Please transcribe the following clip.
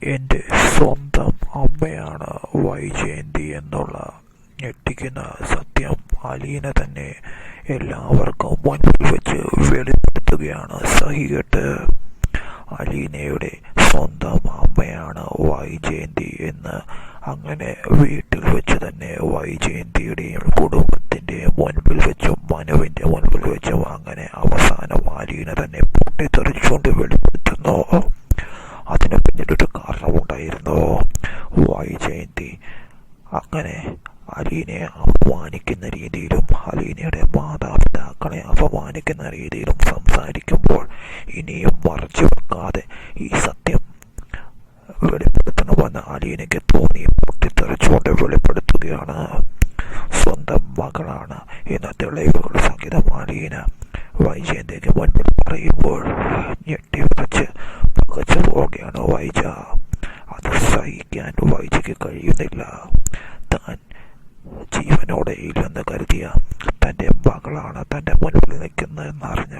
എൻ്റെ സ്വന്തം അമ്മയാണ് വൈജയന്തി എന്നുള്ള ഞെട്ടിക്കുന്ന സത്യം അലീന തന്നെ എല്ലാവർക്കും മുൻപിൽ വെച്ച് വെളിപ്പെടുത്തുകയാണ്. സഹികെട്ട് അലീനയുടെ സ്വന്തം അമ്മയാണ് വൈജയന്തി എന്ന് അങ്ങനെ വീട്ടിൽ വെച്ച് തന്നെ വൈജയന്തിയുടെയും കുടുംബത്തിൻ്റെയും മുൻപിൽ വെച്ചും മനുവിൻ്റെ മുൻപിൽ വെച്ചും അങ്ങനെ അവസാനം അലീന തന്നെ പൊട്ടിത്തെറിച്ചുകൊണ്ട് വെളിപ്പെടുത്തുന്നു. അതിന് പിന്നീടൊരു കാരണമുണ്ടായിരുന്നു. വൈജയന്തി അങ്ങനെ അലീനയെ അപമാനിക്കുന്ന രീതിയിലും അലീനയുടെ മാതാപിതാക്കളെ അപമാനിക്കുന്ന രീതിയിലും സംസാരിക്കുമ്പോൾ ഇനിയും മറച്ചു വെക്കാതെ ഈ സത്യം വെളിപ്പെടുത്തണമെന്ന് അലീനയ്ക്ക് തോന്നി പൊട്ടിത്തെറിച്ചുകൊണ്ട് വെളിപ്പെടുത്തുകയാണ്. സ്വന്തം മകളാണ് എന്ന തെളിവുകൾ സഹിതം അലീന വൈജയന്തിക്ക് മുൻപിൽ പറയുമ്പോൾ ഞെട്ടിവിറച്ച് പകച്ചു പോവുകയാണ് വൈജ. അത് സഹിക്കാൻ വൈജയ്ക്ക് കഴിയുന്നില്ല. താൻ ജീവനോടെ ഇല്ലെന്ന് കരുതിയ തൻ്റെ മകളാണ് തൻ്റെ മുൻപിൽ നിൽക്കുന്നതെന്നറിഞ്ഞ